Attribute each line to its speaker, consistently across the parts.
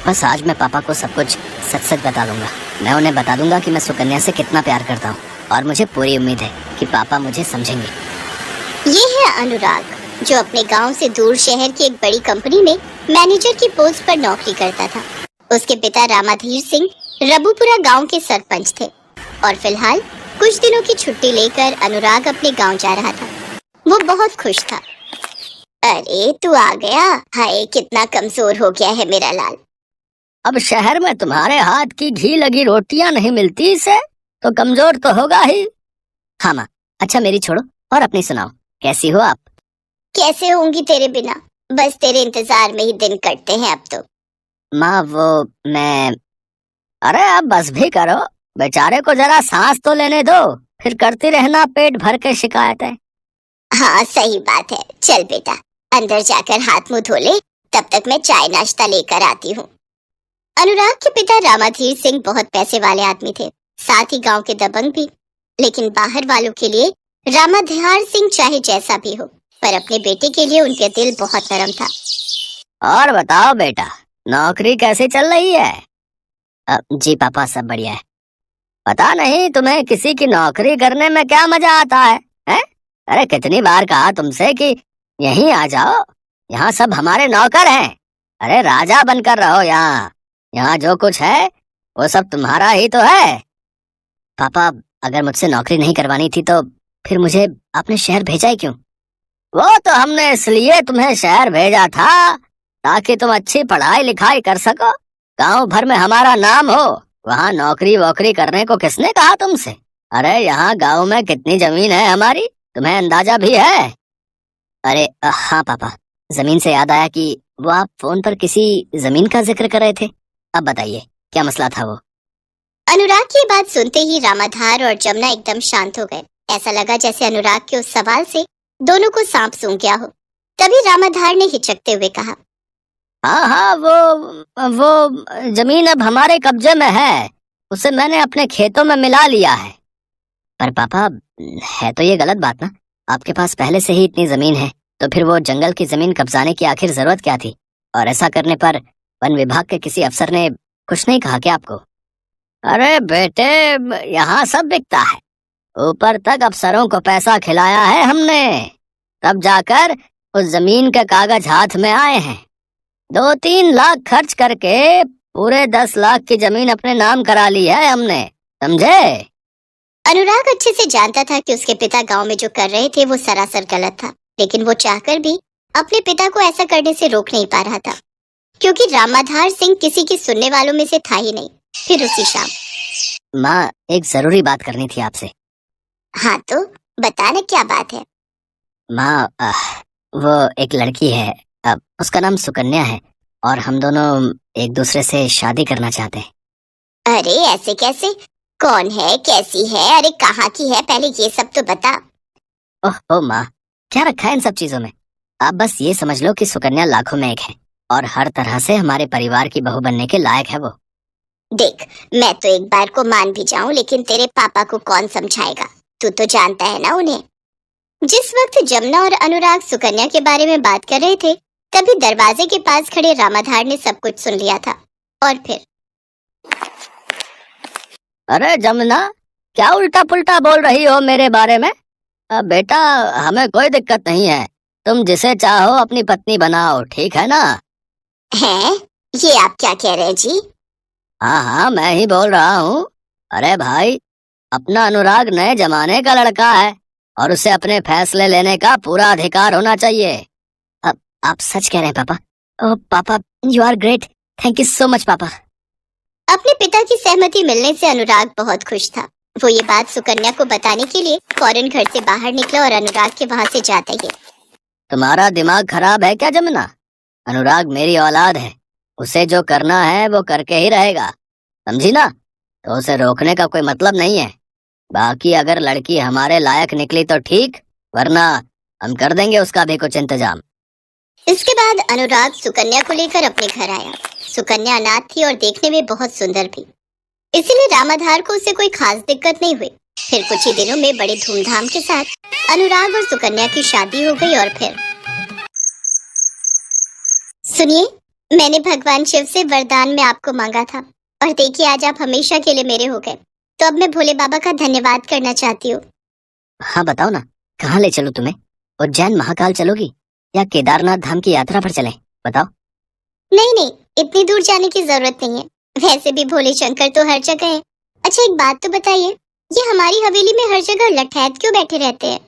Speaker 1: बस आज मैं पापा को सब कुछ सच सच बता दूंगा। मैं उन्हें बता दूंगा कि मैं सुकन्या से कितना प्यार करता हूँ और मुझे पूरी उम्मीद है कि पापा मुझे समझेंगे।
Speaker 2: ये है अनुराग, जो अपने गांव से दूर शहर की एक बड़ी कंपनी में मैनेजर की पोस्ट पर नौकरी करता था। उसके पिता रामाधीर सिंह रबुपुरा गांव के सरपंच थे और फिलहाल कुछ दिनों की छुट्टी लेकर अनुराग अपने गांव जा रहा था। वो बहुत खुश था। अरे तू आ गया। हाय कितना कमजोर हो गया है मेरा लाल।
Speaker 1: अब शहर में तुम्हारे हाथ की घी लगी रोटियां नहीं मिलती इसे, तो कमजोर तो होगा ही। हाँ माँ। अच्छा मेरी छोड़ो और अपनी सुनाओ, कैसी हो आप?
Speaker 2: कैसे होंगी तेरे बिना, बस तेरे इंतजार में ही दिन कटते हैं अब तो।
Speaker 1: माँ मैं अरे अब बस भी करो, बेचारे को जरा सांस तो लेने दो, फिर करती रहना पेट भर के शिकायतें।
Speaker 2: हाँ सही बात है। चल बेटा अंदर जाकर हाथ मुंह धो ले, तब तक मैं चाय नाश्ता लेकर आती हूँ। अनुराग के पिता रामाधीर सिंह बहुत पैसे वाले आदमी थे, साथ ही गांव के दबंग भी। लेकिन बाहर वालों के लिए रामाधार सिंह चाहे जैसा भी हो, पर अपने बेटे के लिए उनके दिल बहुत नरम था।
Speaker 1: और बताओ बेटा, नौकरी कैसी चल रही है? जी पापा सब बढ़िया है। पता नहीं तुम्हें किसी की नौकरी करने में क्या मजा आता है, हैं? अरे कितनी बार कहा तुमसे कि यहीं आ जाओ, यहाँ सब हमारे नौकर हैं। अरे राजा बनकर रहो यहाँ, यहाँ जो कुछ है वो सब तुम्हारा ही तो है। पापा अगर मुझसे नौकरी नहीं करवानी थी तो फिर मुझे आपने शहर भेजा ही क्यों? वो तो हमने इसलिए तुम्हें शहर भेजा था ताकि तुम अच्छी पढ़ाई लिखाई कर सको, गांव भर में हमारा नाम हो। वहाँ नौकरी वोकरी करने को किसने कहा तुमसे? अरे यहाँ गांव में कितनी जमीन है हमारी, तुम्हें अंदाजा भी है? अरे हाँ पापा, जमीन से याद आया कि वो आप फोन पर किसी जमीन का जिक्र कर रहे थे। अब बताइए क्या मसला था वो?
Speaker 2: अनुराग की बात सुनते ही रामाधार और जमुना एकदम शांत हो गए। ऐसा लगा जैसे अनुराग के उस सवाल से दोनों को सांप सूंघ गया हो। तभी रामाधार ने हिचकते हुए कहा,
Speaker 1: हाँ हाँ वो जमीन अब हमारे कब्जे में है, उसे मैंने अपने खेतों में मिला लिया है। पर पापा है तो ये गलत बात ना, आपके पास पहले से ही इतनी जमीन है, तो फिर वो जंगल की जमीन कब्जाने की आखिर जरूरत क्या थी? और ऐसा करने पर वन विभाग के किसी अफसर ने कुछ नहीं कहा क्या आपको? अरे बेटे यहाँ सब बिकता है, ऊपर तक अफसरों को पैसा खिलाया है हमने, तब जाकर उस जमीन के कागज हाथ में आए हैं। 2-3 लाख खर्च करके पूरे 10 लाख की जमीन अपने नाम करा ली है हमने, समझे?
Speaker 2: अनुराग अच्छे से जानता था कि उसके पिता गांव में जो कर रहे थे वो सरासर गलत था, लेकिन वो चाहकर भी अपने पिता को ऐसा करने से रोक नहीं पा रहा था, क्योंकि रामाधार सिंह किसी की सुनने वालों में से था ही नहीं। फिर उसी शाम,
Speaker 1: माँ एक जरूरी बात करनी थी आपसे।
Speaker 2: हाँ तो बताना क्या बात है?
Speaker 1: माँ वो एक लड़की है, उसका नाम सुकन्या है और हम दोनों एक दूसरे से शादी करना चाहते हैं।
Speaker 2: अरे ऐसे कैसे? कौन है, कैसी है, अरे कहाँ की है, पहले ये सब तो बता।
Speaker 1: ओह माँ, क्या रखा है इन सब चीजों में? आप बस ये समझ लो कि सुकन्या लाखों में एक है और हर तरह से हमारे परिवार की बहू बनने के लायक है वो।
Speaker 2: देख मैं तो एक बार को मान भी जाऊं, लेकिन तेरे पापा को कौन समझाएगा? तू तो जानता है ना उन्हें। जिस वक्त जमुना और अनुराग सुकन्या के बारे में बात कर रहे थे, तभी दरवाजे के पास खड़े रामाधार ने सब कुछ सुन लिया था। और फिर,
Speaker 1: अरे जमुना, क्या उल्टा पुल्टा बोल रही हो मेरे बारे में? बेटा हमें कोई दिक्कत नहीं है, तुम जिसे चाहो अपनी पत्नी बनाओ, ठीक है ना?
Speaker 2: हैं? ये आप क्या कह रहे हैं जी?
Speaker 1: हाँ हाँ मैं ही बोल रहा हूँ। अरे भाई, अपना अनुराग नए जमाने का लड़का है और उसे अपने फैसले लेने का पूरा अधिकार होना चाहिए। अब आप सच कह रहे हैं पापा। ओह पापा, you are great, thank you so much पापा।
Speaker 2: अपने पिता की सहमति मिलने से अनुराग बहुत खुश था। वो ये बात सुकन्या को बताने के लिए फौरन घर से बाहर निकला और अनुराग के वहां से जाता ही।
Speaker 1: तुम्हारा दिमाग खराब है क्या जमुना? अनुराग मेरी औलाद है, उसे जो करना है वो करके ही रहेगा, समझी ना? तो उसे रोकने का कोई मतलब नहीं है। बाकी अगर लड़की हमारे लायक निकली तो ठीक, वरना हम कर देंगे उसका भी कुछ इंतजाम।
Speaker 2: इसके बाद अनुराग सुकन्या को लेकर अपने घर आया। सुकन्या अनाथ थी और देखने में बहुत सुंदर भी, इसीलिए रामाधार को उससे कोई खास दिक्कत नहीं हुई। फिर कुछ ही दिनों में बड़े धूमधाम के साथ अनुराग और सुकन्या की शादी हो गई। और फिर सुनिए, मैंने भगवान शिव से वरदान में आपको मांगा था और देखिए आज आप हमेशा के लिए मेरे हो गए। तो अब मैं भोले बाबा का धन्यवाद करना चाहती हूँ।
Speaker 1: हाँ बताओ ना, कहाँ ले चलूं तुम्हें? उज्जैन महाकाल चलोगी या केदारनाथ धाम की यात्रा पर चलें? बताओ।
Speaker 2: नहीं नहीं, इतनी दूर जाने की जरूरत नहीं है। वैसे भी भोले शंकर तो हर जगह है। अच्छा एक बात तो बताइए, ये हमारी हवेली में हर जगह लठैत क्यों बैठे रहते हैं?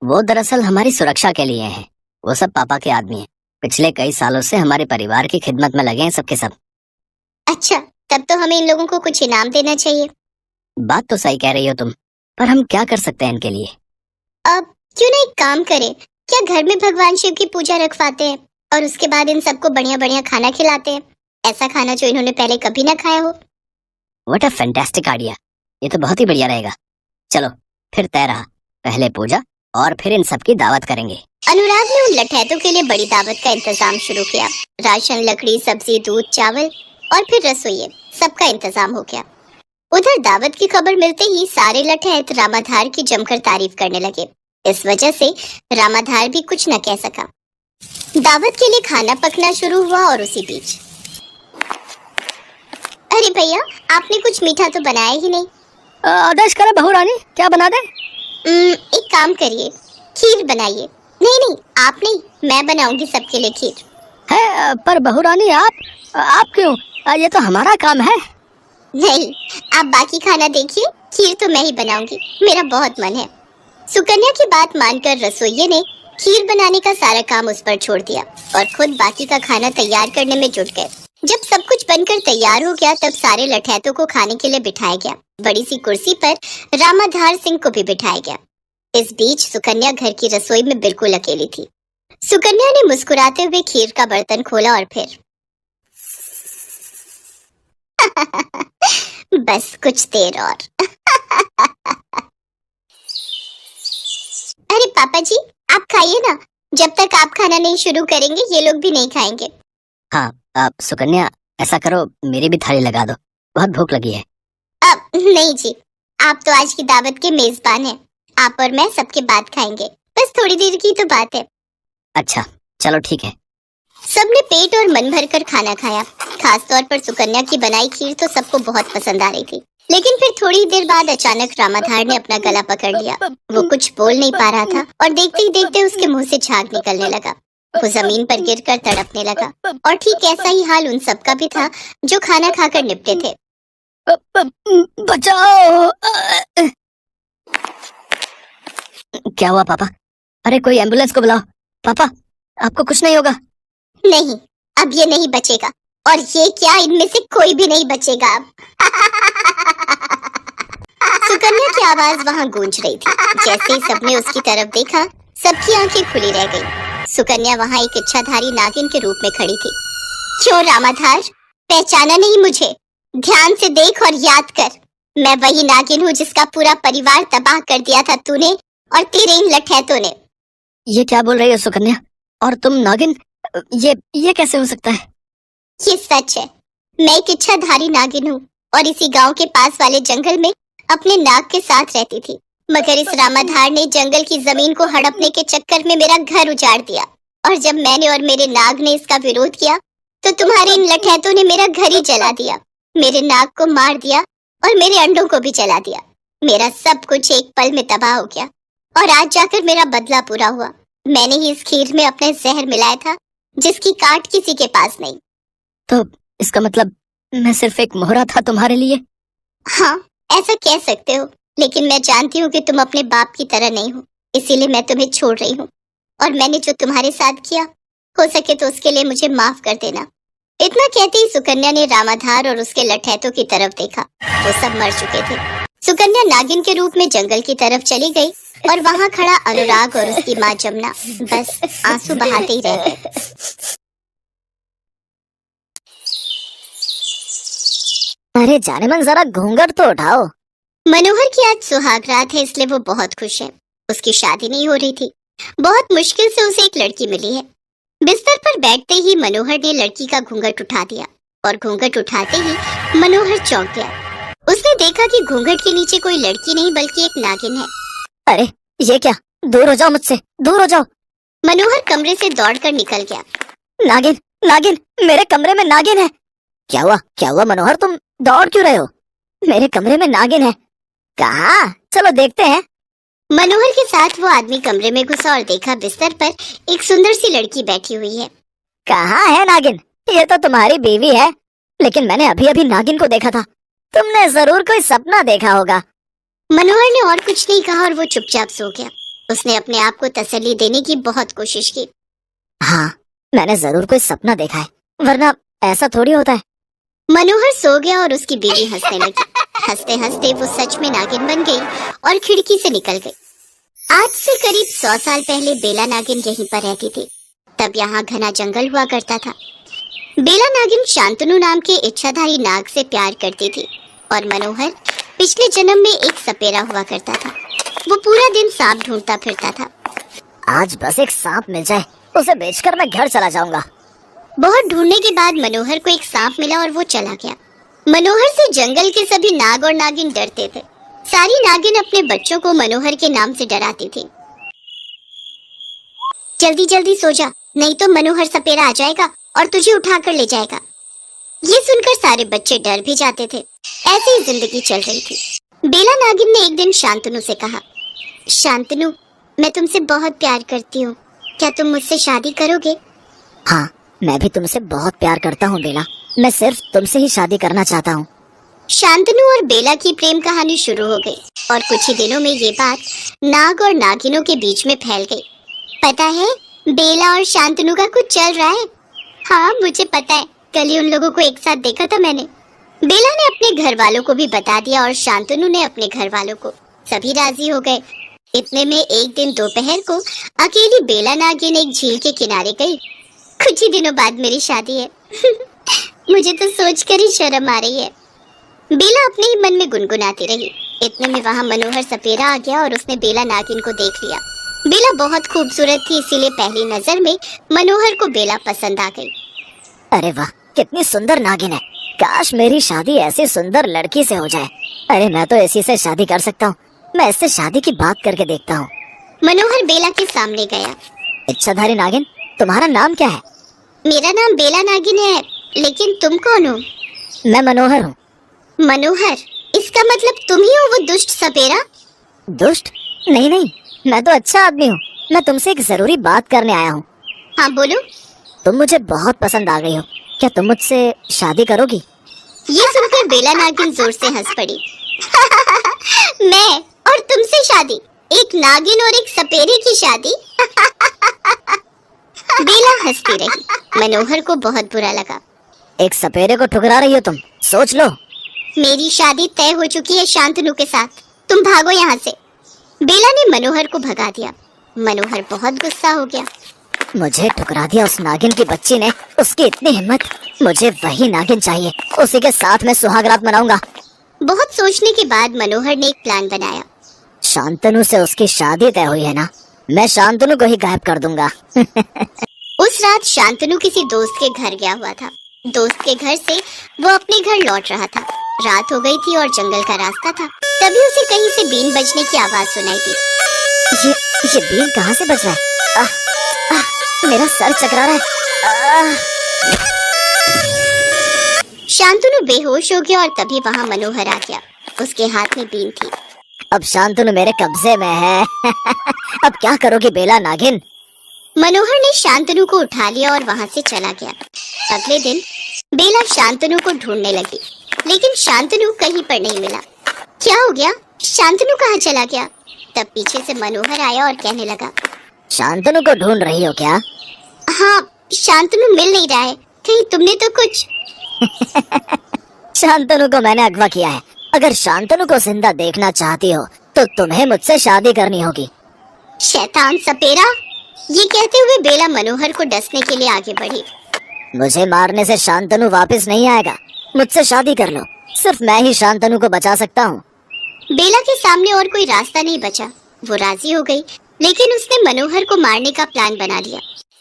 Speaker 1: वो दरअसल हमारी सुरक्षा के लिए हैं। वो सब पापा के आदमी हैं। पिछले कई सालों से हमारे परिवार की खिदमत में लगे हैं सबके सब।
Speaker 2: अच्छा, तब तो हमें इन लोगों को कुछ इनाम देना चाहिए।
Speaker 1: बात तो सही कह रही हो तुम, पर हम क्या कर सकते हैं इनके लिए?
Speaker 2: अब क्यों ना एक काम करें, क्या घर में भगवान शिव की पूजा रखवाते हैं और उसके बाद इन सबको बढ़िया बढ़िया खाना खिलाते हैं, ऐसा खाना जो इन्होंने पहले कभी ना खाया हो।
Speaker 1: What a fantastic idea. ये तो बहुत ही बढ़िया रहेगा। चलो फिर तय रहा, पहले पूजा और फिर इन सब की दावत करेंगे।
Speaker 2: अनुराग ने उन लठैतों के लिए बड़ी दावत का इंतजाम शुरू किया। राशन, लकड़ी, सब्जी, दूध, चावल और फिर रसोइये, सबका इंतजाम हो गया। उधर दावत की खबर मिलते ही सारे लठैत रामाधार की जमकर तारीफ करने लगे। इस वजह से रामाधार भी कुछ न कह सका। दावत के लिए खाना पकना शुरू हुआ और उसी बीच, अरे भैया आपने कुछ मीठा तो बनाया ही नहीं।
Speaker 1: आदेश करे बहू रानी, क्या बना दे?
Speaker 2: एक काम करिए, खीर बनाइए। नहीं नहीं आप नहीं, मैं बनाऊंगी सबके लिए खीर।
Speaker 1: है पर बहू रानी आप क्यों? ये तो हमारा काम है।
Speaker 2: नहीं, आप बाकी खाना देखिए, खीर तो मैं ही बनाऊंगी, मेरा बहुत मन है। सुकन्या की बात मानकर रसोइये ने खीर बनाने का सारा काम उस पर छोड़ दिया और खुद बाकी का खाना तैयार करने में जुट गए। जब सब कुछ बनकर तैयार हो गया तब सारे लठैतों को खाने के लिए बिठाया गया। बड़ी सी कुर्सी पर रामाधार सिंह को भी बिठाया गया। इस बीच सुकन्या घर की रसोई में बिल्कुल अकेली थी। सुकन्या ने मुस्कुराते हुए खीर का बर्तन खोला और फिर बस कुछ देर और। अरे पापा जी आप खाइए ना, जब तक आप खाना नहीं शुरू करेंगे ये लोग भी नहीं खाएंगे।
Speaker 1: हाँ आप सुकन्या ऐसा करो, मेरी भी थाली लगा दो, बहुत भूख लगी है।
Speaker 2: अब नहीं जी, आप तो आज की दावत के मेजबान हैं। आप और मैं सबके बाद खाएंगे, बस थोड़ी देर की तो बात है।
Speaker 1: अच्छा चलो ठीक है।
Speaker 2: सबने पेट और मन भरकर खाना खाया। खास तौर पर सुकन्या की बनाई खीर तो सबको बहुत पसंद आ रही थी। लेकिन फिर थोड़ी देर बाद अचानक रामाधार ने अपना गला पकड़ लिया। वो कुछ बोल नहीं पा रहा था और देखते ही देखते उसके मुंह से झाग निकलने लगा। वो जमीन पर गिरकर तड़पने लगा और ठीक ऐसा ही हाल उन सबका भी था जो खाना खाकर निपटे थे।
Speaker 1: बचाओ! क्या हुआ पापा? अरे कोई एम्बुलेंस को बुलाओ। पापा आपको कुछ नहीं होगा?
Speaker 2: नहीं, अब ये नहीं बचेगा और ये क्या इनमें से कोई भी नहीं बचेगा अब। सुकन्या की आवाज वहाँ गूंज रही थी। जैसे ही सबने उसकी तरफ देखा सबकी आंखें खुली रह गईं। सुकन्या वहाँ एक इच्छाधारी नागिन के रूप में खड़ी थी। क्यों रामाधार, पहचाना नहीं मुझे? ध्यान से देख और याद कर, मैं वही नागिन हूँ जिसका पूरा परिवार तबाह कर दिया था तूने और तेरे इन लठैतों ने।
Speaker 1: ये क्या बोल रही हो सुकन्या? और तुम नागिन? ये कैसे हो सकता है?
Speaker 2: ये सच है, मैं एक इच्छाधारी नागिन हूँ और इसी गांव के पास वाले जंगल में अपने नाग के साथ रहती थी। मगर इस रामाधार ने जंगल की जमीन को हड़पने के चक्कर में मेरा घर उजाड़ दिया और जब मैंने और मेरे नाग ने इसका विरोध किया तो तुम्हारे इन लठैतों ने मेरा घर ही जला दिया, मेरे नाग को मार दिया और मेरे अंडों को भी जला दिया। मेरा सब कुछ एक पल में तबाह हो गया और आज जाकर मेरा बदला पूरा हुआ। मैंने ही इस खीर में अपना जहर मिलाया था जिसकी काट किसी के पास नहीं।
Speaker 1: तो इसका मतलब मैं सिर्फ एक मोहरा था तुम्हारे लिए?
Speaker 2: हाँ ऐसा कह सकते हो, लेकिन मैं जानती हूँ कि तुम अपने बाप की तरह नहीं हो, इसीलिए मैं तुम्हें छोड़ रही हूँ। और मैंने जो तुम्हारे साथ किया, हो सके तो उसके लिए मुझे माफ कर देना। इतना कहते ही सुकन्या ने रामाधार और उसके लठैतों की तरफ देखा। वो सब मर चुके थे। सुकन्या नागिन के रूप में जंगल की तरफ चली गई और वहाँ खड़ा अनुराग और उसकी माँ जमुना बस आंसू बहाते ही रह गए।
Speaker 1: अरे जाने मन, जरा घूंघट तो उठाओ।
Speaker 2: मनोहर की आज सुहागरात है इसलिए वो बहुत खुश है। उसकी शादी नहीं हो रही थी, बहुत मुश्किल से उसे एक लड़की मिली है। बिस्तर पर बैठते ही मनोहर ने लड़की का घूंघट उठा दिया और घूंघट उठाते ही मनोहर चौंक गया। उसने देखा कि घूंघट के नीचे कोई लड़की नहीं बल्कि एक नागिन है।
Speaker 1: अरे ये क्या? दूर हो जाओ मुझसे, दूर हो जाओ।
Speaker 2: मनोहर कमरे से दौड़कर निकल गया।
Speaker 1: नागिन नागिन, मेरे कमरे में नागिन है। क्या हुआ मनोहर, तुम दौड़ क्यों रहे हो? मेरे कमरे में नागिन है। कहाँ? चलो देखते हैं।
Speaker 2: मनोहर के साथ वो आदमी कमरे में घुसा और देखा बिस्तर पर एक सुंदर सी लड़की बैठी हुई है।
Speaker 1: कहाँ है नागिन? ये तो तुम्हारी बीवी है, लेकिन मैंने अभी अभी नागिन को देखा था। तुमने जरूर कोई सपना देखा होगा।
Speaker 2: मनोहर ने और कुछ नहीं कहा और वो चुपचाप सो गया। उसने अपने आप को तसल्ली देने की बहुत कोशिश की।
Speaker 1: हाँ, मैंने जरूर कोई सपना देखा है, वरना ऐसा थोड़ी होता है।
Speaker 2: मनोहर सो गया और उसकी बीवी हंसने लगी। हंसते हंसते वो सच में नागिन बन गई और खिड़की से निकल गई। आज से करीब 100 साल पहले बेला नागिन यहीं पर रहती थी। तब यहाँ घना जंगल हुआ करता था। बेला नागिन शांतनु नाम के इच्छाधारी नाग से प्यार करती थी और मनोहर पिछले जन्म में एक सपेरा हुआ करता था। वो पूरा दिन सांप ढूंढता फिरता था।
Speaker 1: आज बस एक सांप मिल जाए, उसे बेचकर मैं घर चला जाऊंगा।
Speaker 2: बहुत ढूंढने के बाद मनोहर को एक सांप मिला और वो चला गया। मनोहर से जंगल के सभी नाग और नागिन डरते थे। सारी नागिन अपने बच्चों को मनोहर के नाम से डराती थी। जल्दी जल्दी सो जा, नहीं तो मनोहर सपेरा आ जाएगा और तुझे उठा कर ले जाएगा। ये सुनकर सारे बच्चे डर भी जाते थे। ऐसे ही जिंदगी चल रही थी। बेला नागिन ने एक दिन शांतनु से कहा, शांतनु, मैं तुमसे बहुत प्यार करती हूँ, क्या तुम मुझसे शादी करोगे?
Speaker 1: हाँ, मैं भी तुमसे बहुत प्यार करता हूँ बेला। मैं सिर्फ तुमसे ही शादी करना चाहता हूँ।
Speaker 2: शांतनु और बेला की प्रेम कहानी शुरू हो गई और कुछ ही दिनों में ये बात नाग और नागिनों के बीच में फैल गई। पता है, बेला और शांतनु का कुछ चल रहा है। हाँ, मुझे पता है, कल ही उन लोगों को एक साथ देखा था मैंने। बेला ने अपने घर वालों को भी बता दिया और शांतनु ने अपने घर वालों को। सभी राजी हो गए। इतने में एक दिन दोपहर को अकेली बेला नागिन एक झील के किनारे गई। कुछ ही दिनों बाद मेरी शादी है। मुझे तो सोचकर ही शर्म आ रही है। बेला अपने ही मन में गुनगुनाती रही। इतने में वहाँ मनोहर सपेरा आ गया और उसने बेला नागिन को देख लिया। बेला बहुत खूबसूरत थी, इसीलिए पहली नजर में मनोहर को बेला पसंद आ गई।
Speaker 1: अरे वाह, कितनी सुंदर नागिन है। काश मेरी शादी ऐसी सुंदर लड़की से हो जाए। अरे मैं तो इसी से शादी कर सकता हूँ। मैं इससे शादी की बात करके देखता हूँ।
Speaker 2: मनोहर बेला के सामने गया।
Speaker 1: इच्छाधारी नागिन, तुम्हारा नाम क्या है?
Speaker 2: मेरा नाम बेला नागिन है, लेकिन तुम कौन हो?
Speaker 1: मैं मनोहर हूँ।
Speaker 2: मनोहर? इसका मतलब तुम ही हो वो दुष्ट सपेरा?
Speaker 1: दुष्ट? नहीं नहीं, मैं तो अच्छा आदमी हूँ। मैं तुमसे एक जरूरी बात करने आया हूँ।
Speaker 2: हाँ बोलो।
Speaker 1: तुम मुझे बहुत पसंद आ गई हो, क्या तुम मुझसे शादी करोगी?
Speaker 2: ये सुनकर बेला नागिन जोर से हंस पड़ी। मैं और तुमसे शादी? एक नागिन और एक सपेरे की शादी? बेला हंसती रही। मनोहर को बहुत बुरा लगा।
Speaker 1: एक सपेरे को ठुकरा रही हो तुम, सोच लो।
Speaker 2: मेरी शादी तय हो चुकी है शांतनु के साथ। तुम भागो यहाँ से। बेला ने मनोहर को भगा दिया। मनोहर बहुत गुस्सा हो गया।
Speaker 1: मुझे ठुकरा दिया उस नागिन की बच्ची ने। उसकी इतनी हिम्मत। मुझे वही नागिन चाहिए, उसी के साथ मैं सुहागरात मनाऊंगा।
Speaker 2: बहुत सोचने के बाद मनोहर ने एक प्लान बनाया।
Speaker 1: शांतनु से उसकी शादी तय हुई है ना, मैं शांतनु को ही गायब कर दूंगा।
Speaker 2: उस रात शांतनु किसी दोस्त के घर गया हुआ था। दोस्त के घर से वो अपने घर लौट रहा था। रात हो गई थी और जंगल का रास्ता था। तभी उसे कहीं से बीन बजने की आवाज सुनाई दी।
Speaker 1: ये बीन कहाँ से बज रहा है? मेरा सर चकरा रहा है।
Speaker 2: शांतनु बेहोश हो गया और तभी वहाँ मनोहर आ गया। उसके हाथ में बीन थी।
Speaker 1: अब शांतनु मेरे कब्जे में है। अब क्या करोगी बेला नागिन?
Speaker 2: मनोहर ने शांतनु को उठा लिया और वहाँ से चला गया। अगले दिन बेला शांतनु को ढूंढने लगी, लेकिन शांतनु कहीं पर नहीं मिला। क्या हो गया? शांतनु कहाँ चला गया? तब पीछे से मनोहर आया और कहने लगा,
Speaker 1: शांतनु को ढूंढ रही हो क्या?
Speaker 2: हाँ, शांतनु मिल नहीं रहा है। कहीं तुमने तो कुछ?
Speaker 1: शांतनु को मैंने अगवा किया है। अगर शांतनु को जिंदा देखना चाहती हो तो तुम्हें मुझसे शादी करनी होगी।
Speaker 2: शैतान सपेरा! ये कहते हुए बेला मनोहर को डसने के लिए आगे बढ़ी।
Speaker 1: मुझे मारने से शांतनु वापस नहीं आएगा। मुझसे शादी कर लो, सिर्फ मैं ही शांतनु को बचा सकता हूँ।
Speaker 2: बेला के सामने और कोई रास्ता नहीं बचा। वो राजी हो गई, लेकिन उसने मनोहर को मारने का प्लान बना लिया।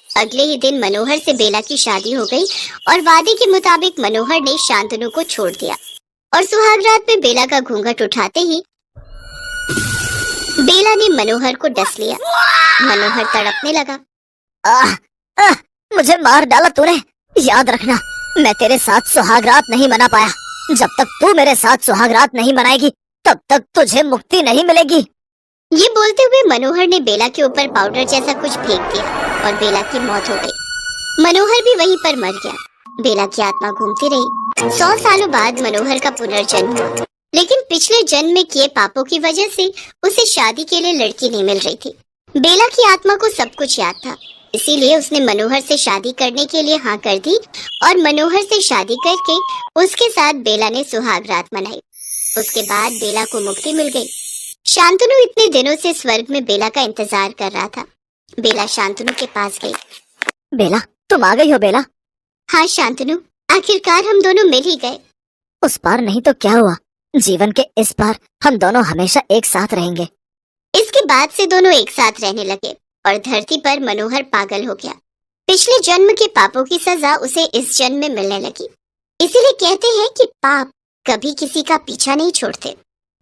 Speaker 2: अगले ही दिन मनोहर से बेला की शादी हो गई और वादे के मुताबिक मनोहर ने शांतनु को छोड़ दिया और सुहागरात में बेला का घूंघट उठाते ही बेला ने मनोहर को डस लिया। मनोहर तड़पने लगा।
Speaker 1: मुझे मार डाला तूने। याद रखना, मैं तेरे साथ सुहागरात नहीं मना पाया। जब तक तू मेरे साथ सुहागरात नहीं मनाएगी तब तक तुझे मुक्ति नहीं मिलेगी।
Speaker 2: ये बोलते हुए मनोहर ने बेला के ऊपर पाउडर जैसा कुछ फेंक दिया और बेला की मौत हो गई। मनोहर भी वहीं पर मर गया। बेला की आत्मा घूमती रही। 100 सालों बाद मनोहर का पुनर्जन्म हुआ, लेकिन पिछले जन्म में किए पापों की वजह से उसे शादी के लिए लड़की नहीं मिल रही थी। बेला की आत्मा को सब कुछ याद था, इसीलिए उसने मनोहर से शादी करने के लिए हाँ कर दी और मनोहर से शादी करके उसके साथ बेला ने सुहाग रात मनाई। उसके बाद बेला को मुक्ति मिल गई। शांतनु इतने दिनों से स्वर्ग में बेला का इंतजार कर रहा था। बेला शांतनु के पास गई।
Speaker 1: बेला, तुम आ गई हो बेला?
Speaker 2: हाँ शांतनु, आखिरकार हम दोनों मिल ही गए।
Speaker 1: उस पार नहीं तो क्या हुआ, जीवन के इस पार हम दोनों हमेशा एक साथ रहेंगे।
Speaker 2: इसके बाद से दोनों एक साथ रहने लगे और धरती पर मनोहर पागल हो गया। पिछले जन्म के पापों की सजा उसे इस जन्म में मिलने लगी। इसीलिए कहते हैं कि पाप कभी किसी का पीछा नहीं छोड़ते।